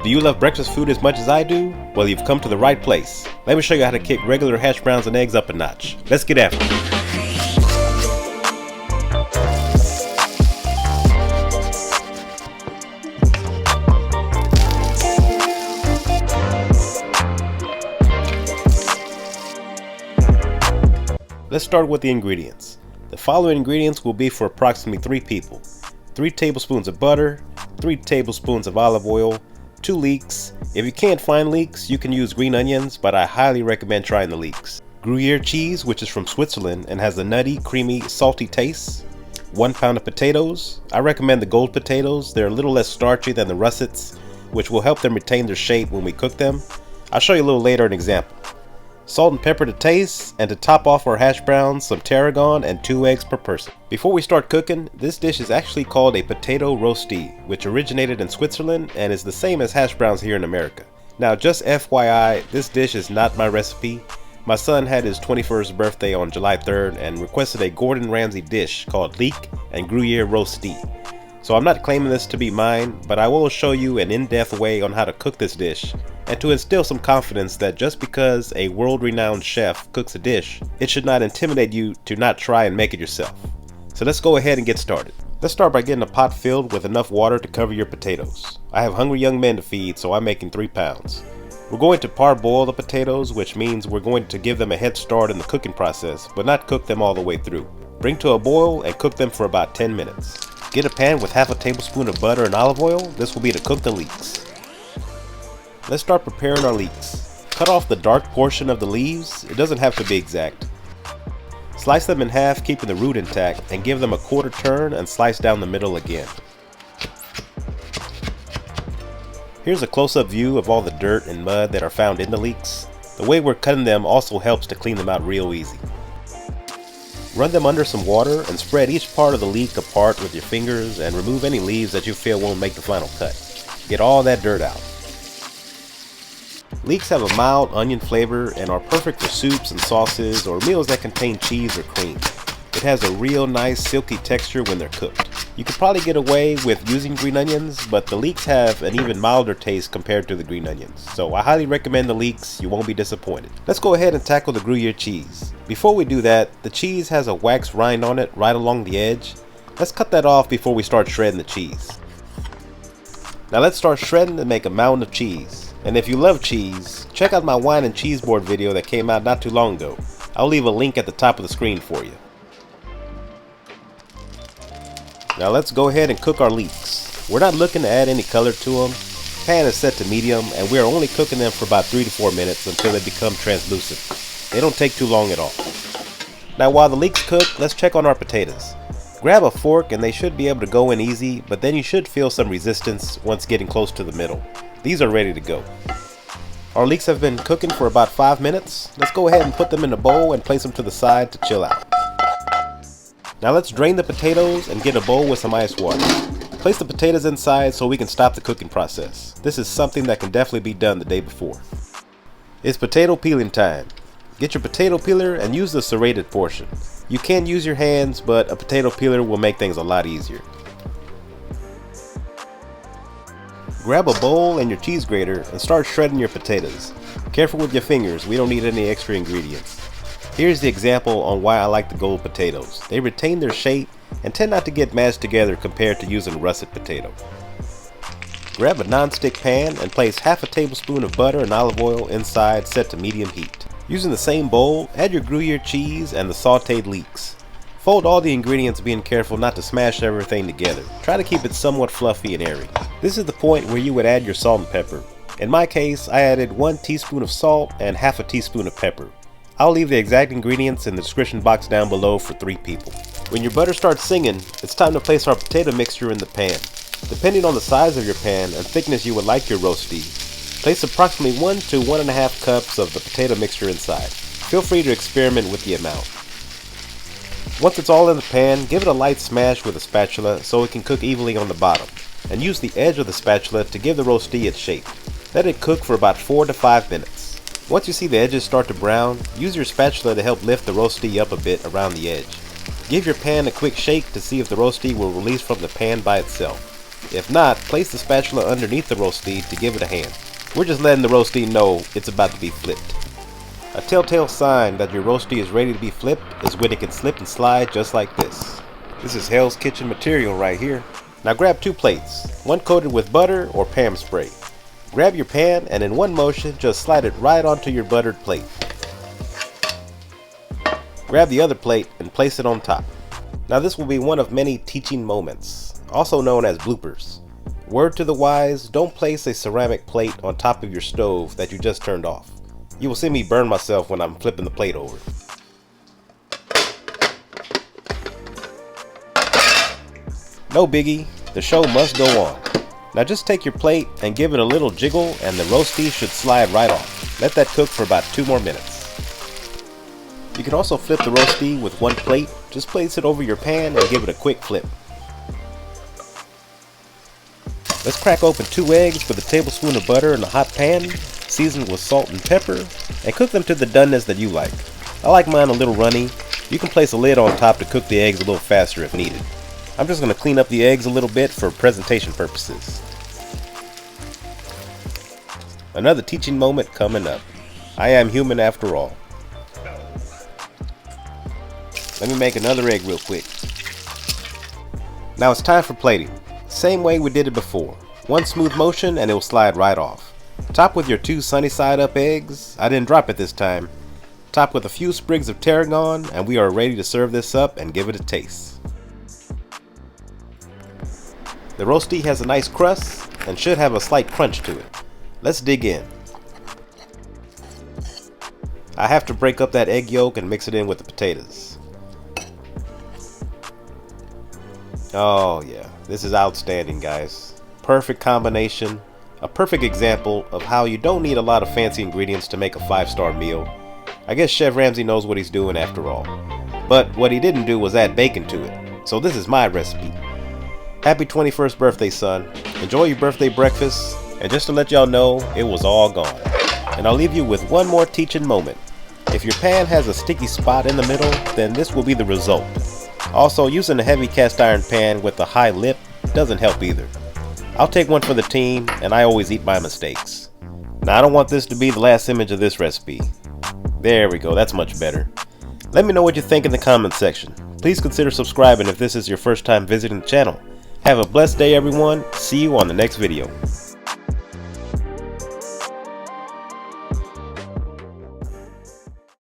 Do you love breakfast food as much as I do? Well, you've come to the right place. Let me show you how to kick regular hash browns and eggs up a notch. Let's get after it. Let's start with the ingredients. The following ingredients will be for approximately 3 people. 3 tablespoons of butter, 3 tablespoons of olive oil, 2 leeks. If you can't find leeks, you can use green onions, but I highly recommend trying the leeks. Gruyere cheese, which is from Switzerland and has a nutty, creamy, salty taste. 1 pound of potatoes. I recommend the gold potatoes. They're a little less starchy than the russets, which will help them retain their shape when we cook them. I'll show you a little later an example. Salt and pepper to taste, and to top off our hash browns, some tarragon and 2 eggs per person. Before we start cooking, this dish is actually called a potato rosti, which originated in Switzerland and is the same as hash browns here in America. Now just FYI, this dish is not my recipe. My son had his 21st birthday on July 3rd and requested a Gordon Ramsay dish called Leek Gruyère Rösti. So I'm not claiming this to be mine, but I will show you an in-depth way on how to cook this dish, and to instill some confidence that just because a world-renowned chef cooks a dish, it should not intimidate you to not try and make it yourself. So let's go ahead and get started. Let's start by getting a pot filled with enough water to cover your potatoes. I have hungry young men to feed, so I'm making 3 pounds. We're going to parboil the potatoes, which means we're going to give them a head start in the cooking process, but not cook them all the way through. Bring to a boil and cook them for about 10 minutes. Get a pan with half a tablespoon of butter and olive oil. This will be to cook the leeks. Let's start preparing our leeks. Cut off the dark portion of the leaves. It doesn't have to be exact. Slice them in half, keeping the root intact, and give them a quarter turn and slice down the middle again. Here's a close-up view of all the dirt and mud that are found in the leeks. The way we're cutting them also helps to clean them out real easy. Run them under some water and spread each part of the leek apart with your fingers and remove any leaves that you feel won't make the final cut. Get all that dirt out. Leeks have a mild onion flavor and are perfect for soups and sauces or meals that contain cheese or cream. It has a real nice silky texture when they're cooked. You could probably get away with using green onions, but the leeks have an even milder taste compared to the green onions. So I highly recommend the leeks, you won't be disappointed. Let's go ahead and tackle the Gruyere cheese. Before we do that, the cheese has a wax rind on it right along the edge. Let's cut that off before we start shredding the cheese. Now let's start shredding and make a mountain of cheese. And if you love cheese, check out my wine and cheese board video that came out not too long ago. I'll leave a link at the top of the screen for you. Now let's go ahead and cook our leeks. We're not looking to add any color to them. Pan is set to medium and we are only cooking them for about 3 to 4 minutes until they become translucent. They don't take too long at all. Now while the leeks cook, let's check on our potatoes. Grab a fork and they should be able to go in easy, but then you should feel some resistance once getting close to the middle. These are ready to go. Our leeks have been cooking for about 5 minutes. Let's go ahead and put them in a bowl and place them to the side to chill out. Now let's drain the potatoes and get a bowl with some ice water. Place the potatoes inside so we can stop the cooking process. This is something that can definitely be done the day before. It's potato peeling time. Get your potato peeler and use the serrated portion. You can use your hands, but a potato peeler will make things a lot easier. Grab a bowl and your cheese grater and start shredding your potatoes. Careful with your fingers, we don't need any extra ingredients. Here's the example on why I like the gold potatoes. They retain their shape and tend not to get mashed together compared to using russet potato. Grab a non-stick pan and place half a tablespoon of butter and olive oil inside, set to medium heat. Using the same bowl, add your Gruyere cheese and the sauteed leeks. Fold all the ingredients, being careful not to smash everything together. Try to keep it somewhat fluffy and airy. This is the point where you would add your salt and pepper. In my case, I added 1 teaspoon of salt and half a teaspoon of pepper. I'll leave the exact ingredients in the description box down below for 3 people. When your butter starts singing, it's time to place our potato mixture in the pan. Depending on the size of your pan and thickness you would like your rosti, place approximately 1 to 1.5 cups of the potato mixture inside. Feel free to experiment with the amount. Once it's all in the pan, give it a light smash with a spatula so it can cook evenly on the bottom, and use the edge of the spatula to give the rosti its shape. Let it cook for about 4 to 5 minutes. Once you see the edges start to brown, use your spatula to help lift the rosti up a bit around the edge. Give your pan a quick shake to see if the rosti will release from the pan by itself. If not, place the spatula underneath the rosti to give it a hand. We're just letting the rosti know it's about to be flipped. A telltale sign that your rosti is ready to be flipped is when it can slip and slide just like this. This is Hell's Kitchen material right here. Now grab 2 plates, one coated with butter or Pam spray. Grab your pan and in one motion just slide it right onto your buttered plate. Grab the other plate and place it on top. Now this will be one of many teaching moments, also known as bloopers. Word to the wise, don't place a ceramic plate on top of your stove that you just turned off. You will see me burn myself when I'm flipping the plate over. No biggie, the show must go on. Now just take your plate and give it a little jiggle and the rosti should slide right off. Let that cook for about 2 more minutes. You can also flip the rosti with one plate. Just place it over your pan and give it a quick flip. Let's crack open 2 eggs with a tablespoon of butter in a hot pan, seasoned with salt and pepper, and cook them to the doneness that you like. I like mine a little runny. You can place a lid on top to cook the eggs a little faster if needed. I'm just going to clean up the eggs a little bit for presentation purposes. Another teaching moment coming up. I am human after all. Let me make another egg real quick. Now it's time for plating. Same way we did it before. One smooth motion and it will slide right off. Top with your 2 sunny side up eggs. I didn't drop it this time. Top with a few sprigs of tarragon and we are ready to serve this up and give it a taste. The rosti has a nice crust and should have a slight crunch to it. Let's dig in. I have to break up that egg yolk and mix it in with the potatoes. Oh yeah, this is outstanding, guys. Perfect combination. A perfect example of how you don't need a lot of fancy ingredients to make a 5-star meal. I guess Chef Ramsay knows what he's doing after all. But what he didn't do was add bacon to it. So this is my recipe. Happy 21st birthday, son. Enjoy your birthday breakfast. And just to let y'all know, it was all gone. And I'll leave you with one more teaching moment. If your pan has a sticky spot in the middle, then this will be the result. Also, using a heavy cast iron pan with a high lip doesn't help either. I'll take one for the team, and I always eat my mistakes. Now I don't want this to be the last image of this recipe. There we go, that's much better. Let me know what you think in the comments section. Please consider subscribing if this is your first time visiting the channel. Have a blessed day everyone, see you on the next video.